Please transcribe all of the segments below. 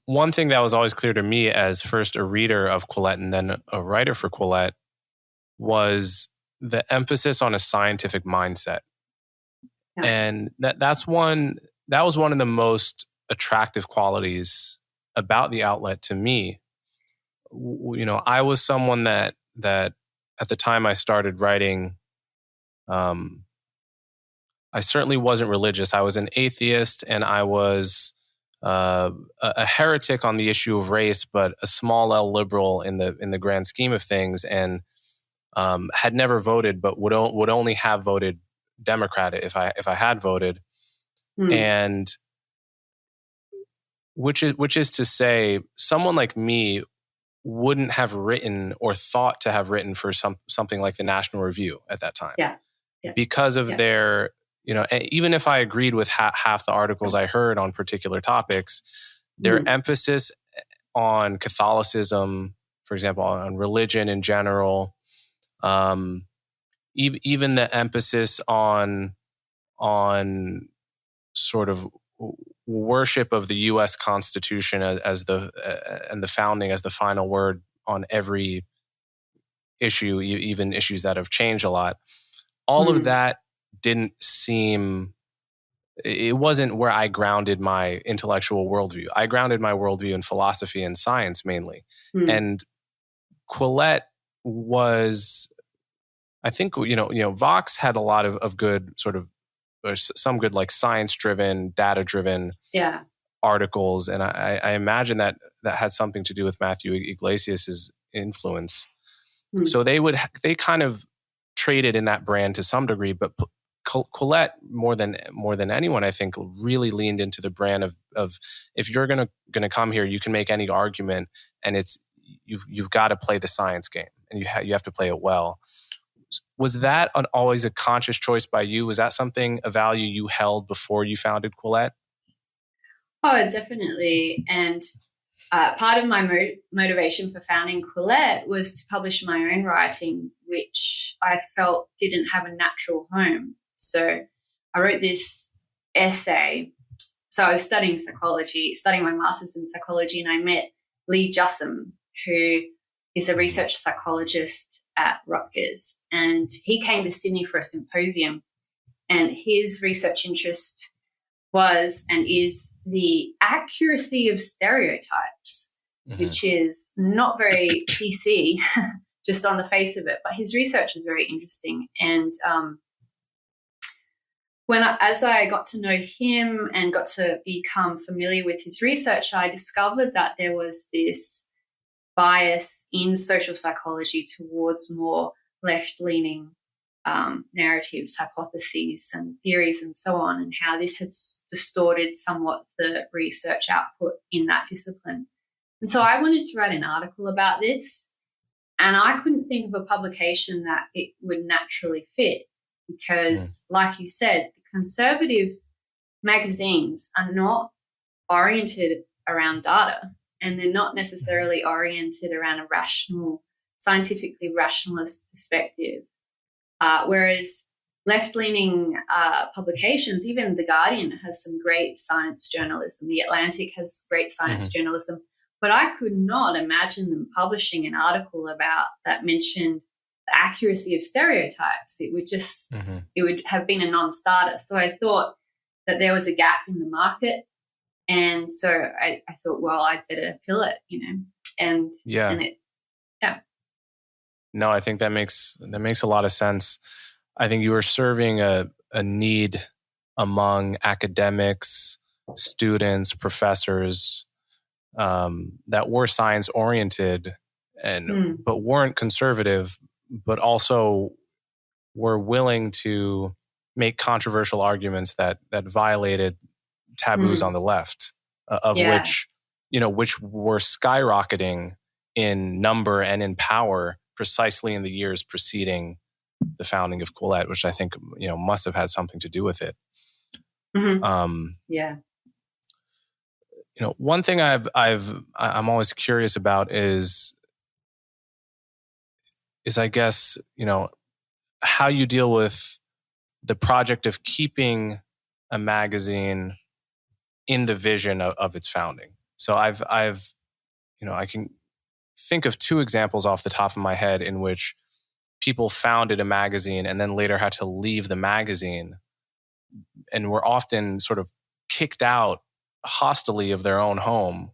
One thing that was always clear to me as first a reader of Quillette and then a writer for Quillette was the emphasis on a scientific mindset. Yeah. And that was one of the most attractive qualities about the outlet to me. I was someone that at the time I started writing, I certainly wasn't religious. I was an atheist, and I was a heretic on the issue of race, but a small L liberal in the grand scheme of things, and had never voted, but would only have voted Democrat if I had voted, and which is to say, someone like me wouldn't have written or thought to have written for something like the National Review at that time, because of their. Even if I agreed with half the articles I heard on particular topics, their emphasis on Catholicism, for example, on religion in general, even the emphasis on sort of worship of the U.S. Constitution as and the founding as the final word on every issue, even issues that have changed a lot. All of that didn't seem, it wasn't where I grounded my intellectual worldview. I grounded my worldview in philosophy and science mainly. And Quillette was, I think, Vox had a lot of good sort of, or some good like science-driven, data-driven articles. And I imagine that had something to do with Matthew Iglesias's influence. So they kind of traded in that brand to some degree, but Quillette more than anyone, I think, really leaned into the brand of if you're gonna come here, you can make any argument, and it's you've got to play the science game, and you have to play it well. Was that always a conscious choice by you? Was that a value you held before you founded Quillette? Oh, definitely. And part of my motivation for founding Quillette was to publish my own writing, which I felt didn't have a natural home. So I wrote this essay. So I was studying psychology, studying my master's in psychology, and I met Lee Jussum, who is a research psychologist at Rutgers. And he came to Sydney for a symposium, and his research interest was and is the accuracy of stereotypes, which is not very PC just on the face of it, but his research is very interesting. And as I got to know him and got to become familiar with his research, I discovered that there was this bias in social psychology towards more left-leaning narratives, hypotheses, and theories, and so on, and how this had distorted somewhat the research output in that discipline. And so I wanted to write an article about this, and I couldn't think of a publication that it would naturally fit because, like you said, conservative magazines are not oriented around data, and they're not necessarily oriented around a rational, scientifically rationalist perspective. Whereas left-leaning publications, even The Guardian has some great science journalism. The Atlantic has great science journalism. But I could not imagine them publishing an article about that mentioned the accuracy of stereotypes. It would just, it would have been a non-starter. So I thought that there was a gap in the market. And so I thought, well, I'd better fill it, and it. No, I think that makes a lot of sense. I think you were serving a need among academics, students, professors that were science oriented but weren't conservative, but also were willing to make controversial arguments that violated taboos on the left, which were skyrocketing in number and in power precisely in the years preceding the founding of Quillette, which I think must have had something to do with it. One thing I'm always curious about is I guess how you deal with the project of keeping a magazine in the vision of its founding. So I've I can think of two examples off the top of my head in which people founded a magazine and then later had to leave the magazine and were often sort of kicked out hostilely of their own home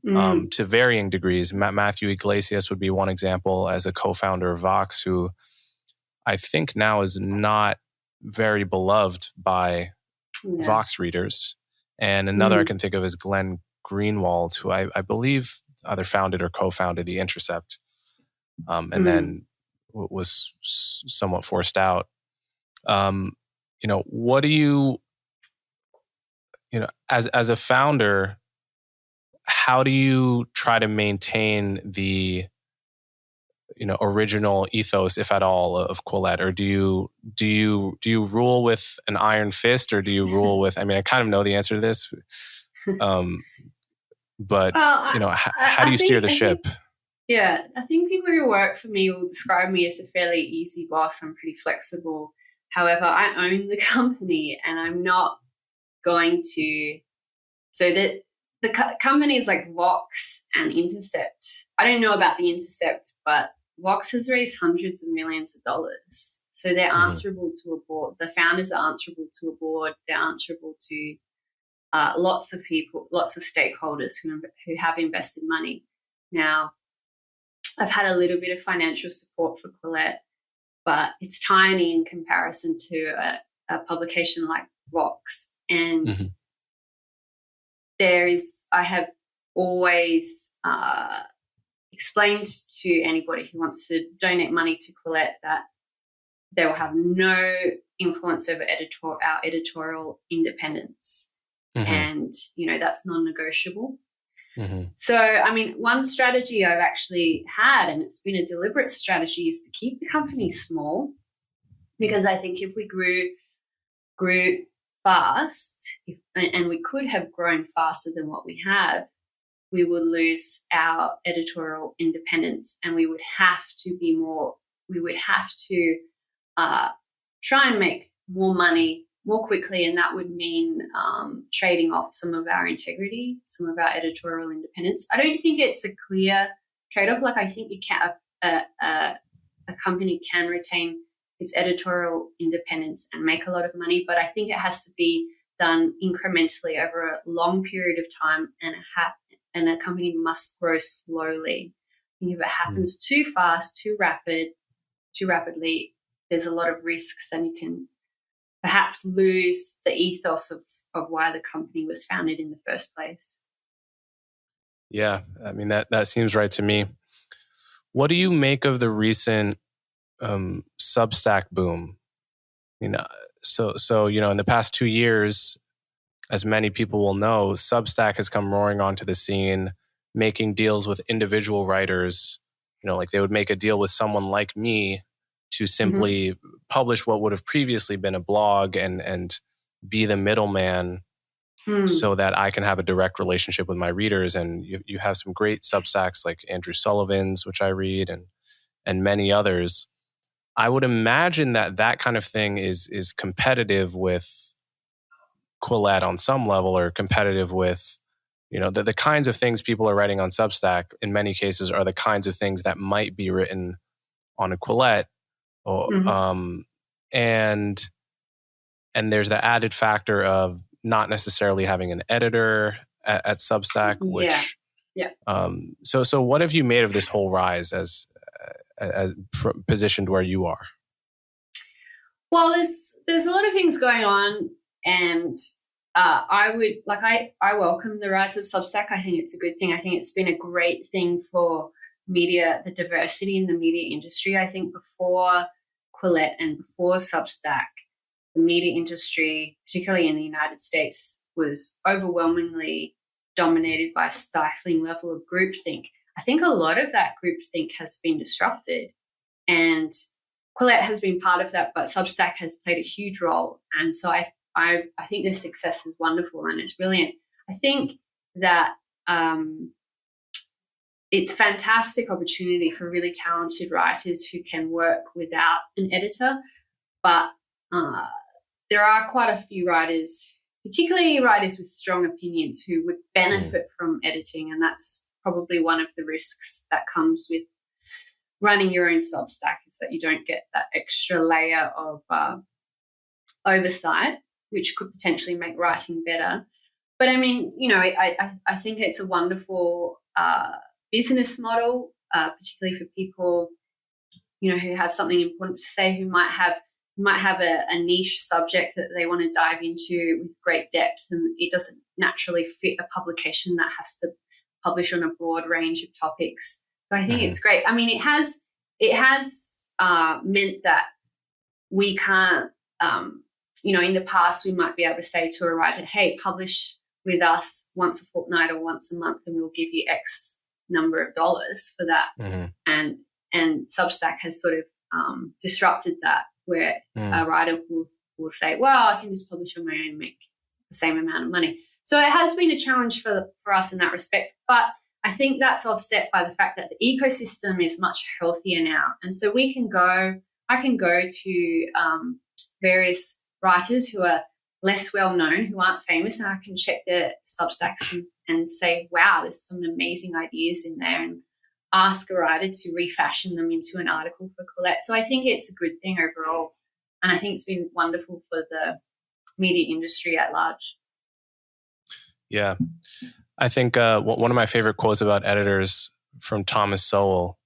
to varying degrees. Matthew Iglesias would be one example as a co-founder of Vox, who I think now is not very beloved by Vox readers. And another I can think of is Glenn Greenwald, who I believe either founded or co-founded The Intercept, and then was somewhat forced out. What do you as a founder, how do you try to maintain the original ethos, if at all, of Quillette? Or do you rule with an iron fist, or do you rule with? I mean, I kind of know the answer to this, but how do you steer the ship? I think people who work for me will describe me as a fairly easy boss. I'm pretty flexible. However, I own the company, and I'm not going to. So that the companies like Vox and Intercept, I don't know about the Intercept, but Vox has raised hundreds of millions of dollars. So they're answerable to a board. The founders are answerable to a board. They're answerable to lots of people, lots of stakeholders who have invested money. Now, I've had a little bit of financial support for Quillette, but it's tiny in comparison to a publication like Vox. And I have always explained to anybody who wants to donate money to Quillette that they will have no influence over our editorial independence. And, that's non-negotiable. So, I mean, one strategy I've actually had, and it's been a deliberate strategy, is to keep the company small, because I think if we grew fast, and we could have grown faster than what we have, we would lose our editorial independence, and we would have to try and make more money more quickly, and that would mean trading off some of our integrity, some of our editorial independence. I don't think it's a clear trade-off. Like, I think a company can retain its editorial independence and make a lot of money, but I think it has to be done incrementally over a long period of time, and a company must grow slowly. I think if it happens too fast, too rapidly, there's a lot of risks, and you can perhaps lose the ethos of why the company was founded in the first place. Yeah, I mean, that seems right to me. What do you make of the recent Substack boom? So in the past 2 years, as many people will know, Substack has come roaring onto the scene, making deals with individual writers. Like they would make a deal with someone like me to simply publish what would have previously been a blog and be the middleman so that I can have a direct relationship with my readers. And you have some great Substacks like Andrew Sullivan's, which I read, and many others. I would imagine that kind of thing is competitive with Quillette on some level, or competitive with, the kinds of things people are writing on Substack in many cases are the kinds of things that might be written on a Quillette. And there's the added factor of not necessarily having an editor at Substack, which so what have you made of this whole rise as positioned where you are? Well, there's a lot of things going on, and I welcome the rise of Substack. I think it's a good thing. I think it's been a great thing for media, the diversity in the media industry. I think before Quillette and before Substack, the media industry, particularly in the United States, was overwhelmingly dominated by a stifling level of groupthink. I think a lot of that groupthink has been disrupted, and Quillette has been part of that, but Substack has played a huge role. And so I think this success is wonderful and it's brilliant. I think that it's a fantastic opportunity for really talented writers who can work without an editor, but there are quite a few writers particularly writers with strong opinions who would benefit from editing. And that's probably one of the risks that comes with running your own Substack, is that you don't get that extra layer of oversight, which could potentially make writing better. But I mean, I think it's a wonderful business model, particularly for people, who have something important to say, who might have a niche subject that they want to dive into with great depth, and it doesn't naturally fit a publication that has to publish on a broad range of topics. So I think it's great. I mean, it has meant that we can't, in the past we might be able to say to a writer, hey, publish with us once a fortnight or once a month and we'll give you X number of dollars for that. And Substack has sort of disrupted that, where a writer will say, well, I can just publish on my own and make the same amount of money. So it has been a challenge for us in that respect. But I think that's offset by the fact that the ecosystem is much healthier now. And so I can go to various writers who are less well known, who aren't famous, and I can check their Substacks and say, wow, there's some amazing ideas in there, and ask a writer to refashion them into an article for Quillette. So I think it's a good thing overall. And I think it's been wonderful for the media industry at large. Yeah. I think one of my favorite quotes about editors from Thomas Sowell,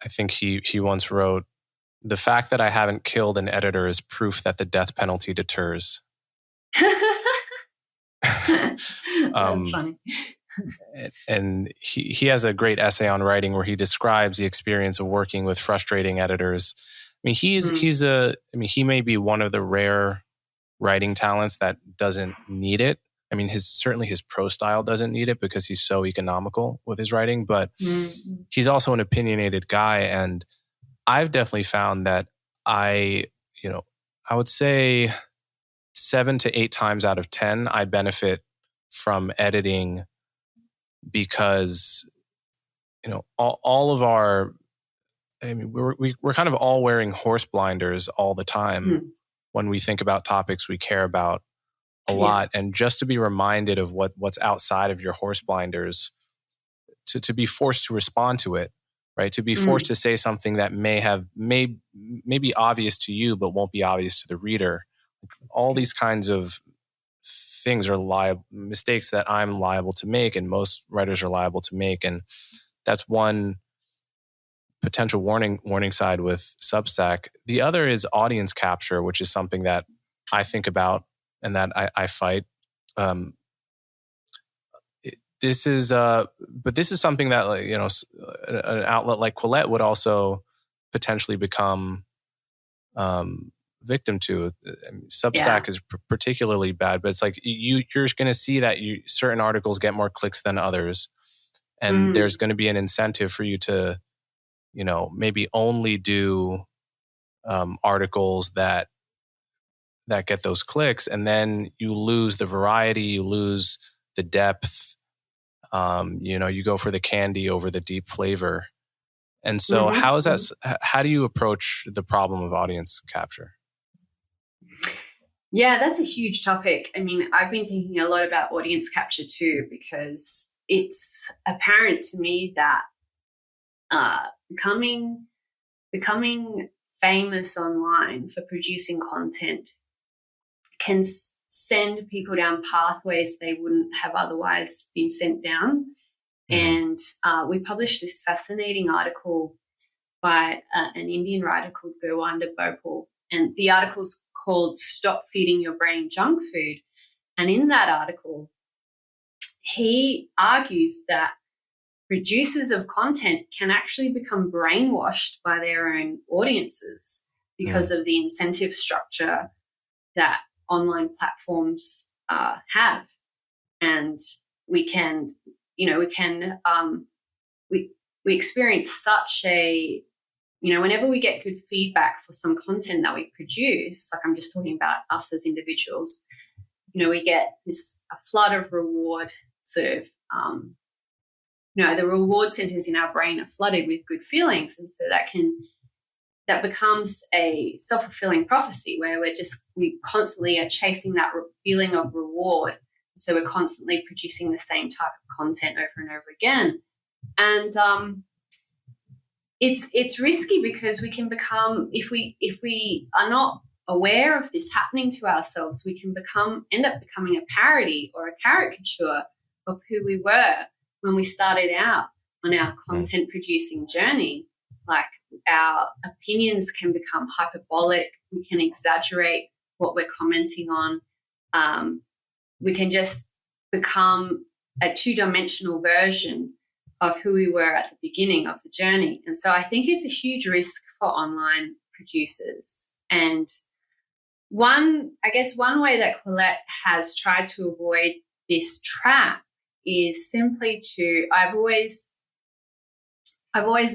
I think he once wrote, "The fact that I haven't killed an editor is proof that the death penalty deters." That's funny. And he has a great essay on writing where he describes the experience of working with frustrating editors. I mean, he may be one of the rare writing talents that doesn't need it. I mean, certainly his prose style doesn't need it because he's so economical with his writing, but he's also an opinionated guy. And I've definitely found that I would say 7 to 8 times out of 10, I benefit from editing because, all of our, I mean, we're kind of all wearing horse blinders all the time when we think about topics we care about a lot. And just to be reminded of what's outside of your horse blinders, to be forced to respond to it, right? To be forced to say something that may be obvious to you, but won't be obvious to the reader. All these kinds of things are mistakes that I'm liable to make, and most writers are liable to make. And that's one potential warning side with Substack. The other is audience capture, which is something that I think about and that I fight. This is something that, an outlet like Quillette would also potentially become victim to. I mean, Substack is particularly bad, but it's like you're going to see that certain articles get more clicks than others, and there's going to be an incentive for you to, maybe only do articles that get those clicks, and then you lose the variety, you lose the depth. You go for the candy over the deep flavor. And so how do you approach the problem of audience capture? Yeah, that's a huge topic. I mean, I've been thinking a lot about audience capture too, because it's apparent to me that becoming famous online for producing content can send people down pathways they wouldn't have otherwise been sent down. And we published this fascinating article by an Indian writer called Gurwinder Bhopal, and the article's called "Stop Feeding Your Brain Junk Food." And in that article, he argues that producers of content can actually become brainwashed by their own audiences because of the incentive structure that online platforms have. And we experience such a, whenever we get good feedback for some content that we produce, like I'm just talking about us as individuals, we get a flood of reward sort of, the reward centers in our brain are flooded with good feelings. And so that can that becomes a self-fulfilling prophecy where we constantly are chasing that feeling of reward. So we're constantly producing the same type of content over and over again. And it's risky because we can become, if we are not aware of this happening to ourselves, we can end up becoming a parody or a caricature of who we were when we started out on our content producing journey. Like, our opinions can become hyperbolic. We can exaggerate what we're commenting on. We can just become a two-dimensional version of who we were at the beginning of the journey. And so I think it's a huge risk for online producers. And one way that Quillette has tried to avoid this trap is simply I've always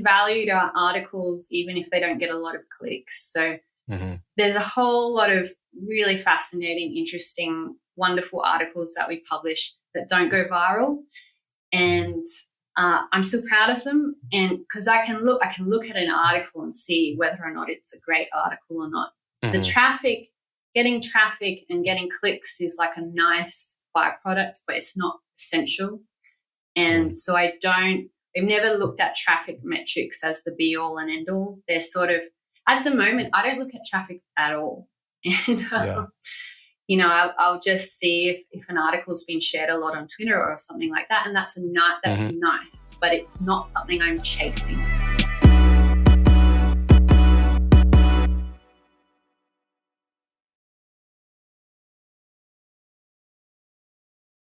valued our articles, even if they don't get a lot of clicks. So there's a whole lot of really fascinating, interesting, wonderful articles that we publish that don't go viral. And I'm still proud of them. And because I can look at an article and see whether or not it's a great article or not. The getting traffic and getting clicks is like a nice byproduct, but it's not essential. And so I've never looked at traffic metrics as the be all and end all. They're sort of, at the moment, I don't look at traffic at all. And, I'll just see if an article's been shared a lot on Twitter or something like that. And that's nice, but it's not something I'm chasing.